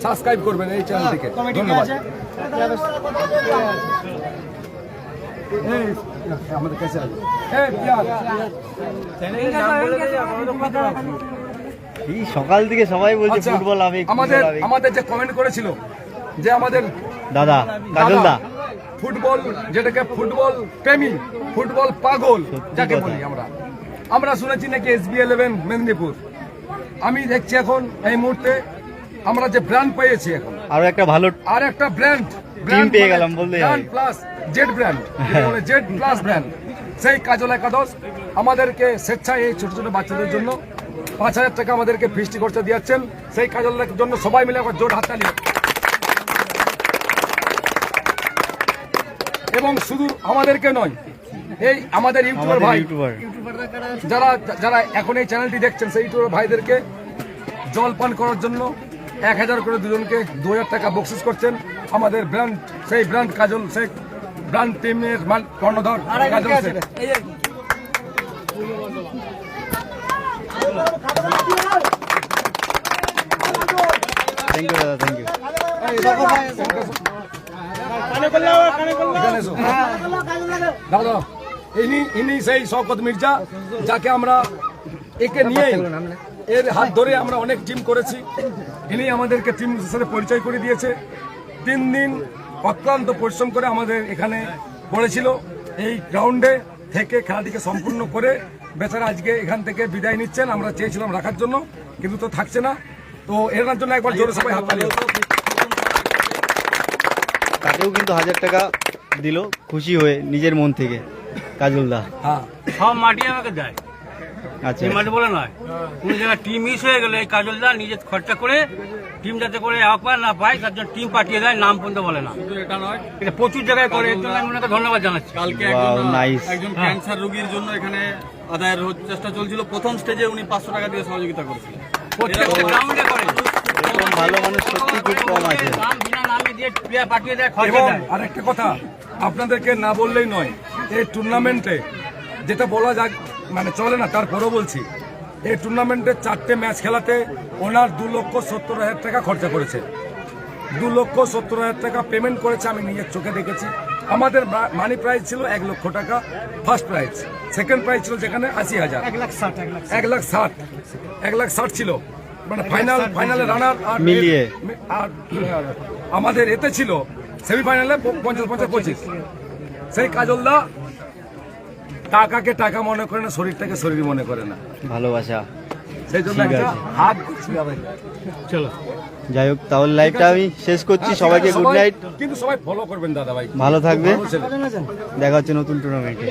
Subscribe করবেন এই চ্যানেলটিকে। ধন্যবাদ। আমাদের কাছে এই সকাল থেকে সবাই বলছে ফুটবল আমি আমাদের যে কমেন্ট করেছিল যে আমাদের দাদা কাজলদা ফুটবল, যেটাকে ফুটবল প্রেমী, ফুটবল পাগল যাকে বলি আমরা শুনেছি নাকি SB11 মেদিনীপুর। আমি দেখছি এখন এই মুহূর্তে আমরা যে ব্র্যান্ড পেয়েছি, এখন আরো একটা ভালো আর একটা ব্র্যান্ড পেয়ে গেলাম বলতে brand plus Z brand, Z plus brand. সেই কাজল একাদশ আমাদেরকে স্বেচ্ছায় এই ছোট ছোট বাচ্চাদের জন্য 5,000 টাকা আমাদেরকে ফিস্টি খরচা দিয়েছেন। সেই কাজলের জন্য সবাই মিলে একবার জোর হাততালি। এবং শুধু আমাদেরকে নয়, এই আমাদের ইউটিউবার ভাই যারা যারা এখন এই চ্যানেলটি দেখছেন, সেই ইউটিউবার ভাইদেরকে জল পান করার জন্য 1000 করে দুজনকে 2000 টাকা বকশিস করছেন। আমাদের ব্র্যান্ড, সেই ব্র্যান্ড কাজল শেখ, ব্র্যান্ড টিমের কর্ণধর কাজল শেখ। থ্যাংক ইউ দাদা, থ্যাংক ইউ। দাদা ইনি সেই শওকত মির্জা, যাকে আমরা একে নিয়ে এর হাত ধরে আমরা অনেক টিম করেছি। ইনি আমাদেরকে টিমের সাথে পরিচয় করে দিয়েছে। 3 দিন অক্লান্ত পরিশ্রম করে আমাদের এখানে পড়েছিল। এই গ্রাউন্ডে থেকে খেলাটিকে সম্পূর্ণ করে বেচারা আজকে এখান থেকে বিদায় নিচ্ছেন। আমরা চেয়েছিলাম রাখার জন্য, কিন্তু তো থাকছে না। তো এর জন্য একবার জোরে সবাই হাত তালি। তাকেও কিন্তু 1000 টাকা দিল খুশি হয়ে নিজের মন থেকে কাজলদা। হ্যাঁ, সব মাটি আমাকে দেয়। আচ্ছা, এই মাটি বলে নয়, কোন জায়গায় টিম মিস হয়ে গেলে এই কাজলদা নিজের খরচা করে টিম যাতে করে একবার না পায় তার জন্য টিম পাঠিয়ে দেয়, নাম পর্যন্ত বলে না। এটা নয়, এটা প্রচুর জায়গায় করে। এর জন্য আমি ওনাকে ধন্যবাদ জানাচ্ছি। কালকে একজন ক্যান্সার রোগীর জন্য এখানে আদায়ের চেষ্টা চলছিল। প্রথম স্টেজে উনি 500 টাকা দিয়ে সহযোগিতা করেছিলেন। প্রত্যেকটা গ্রাউন্ডে করে। এরকম ভালো মানুষ সত্যি খুব কম আছে। নাম বিনা নামে দিয়ে প্লেয়ার পাঠিয়ে দেয়, খরচা এবং দেয়। আরেকটা কথা আপনাদেরকে না বললেই নয়, এই টুর্নামেন্টে যেটা বলা যাক মানে চলে না, তারপরও বলছি, এই টুর্নামেন্টে 4টে ম্যাচ খেলাতে ওনার 2,70,000 টাকা খরচা করেছে। 2,70,000 টাকা পেমেন্ট করেছে, আমি নিজের চোখে দেখেছি। আমাদের মানি প্রাইজ ছিল 1 লক্ষ টাকা ফার্স্ট প্রাইজ, সেকেন্ড প্রাইজ ছিল যেখানে 80,000, 1,60,000 ছিল, মানে ফাইনালে রানার আর মিলিয়ে। আর আমাদের এতে ছিল সেমিফাইনালে 50-50-25। সেই কাজলদা টাকাকে টাকা মনে করে না, শরীরটাকে শরীর মনে করে না, ভালোবাসা। সেই জন্য ঠিক একটা আছে। হাত। চলো যাই হোক, তাহলে লাইভটা আমি শেষ করছি। সবাইকে গুড নাইট। কিন্তু সবাই ফলো করবেন দাদা ভাই, ভালো থাকবে। ভালো ছেলে। দেখা হচ্ছে নতুন টুর্নামেন্টে।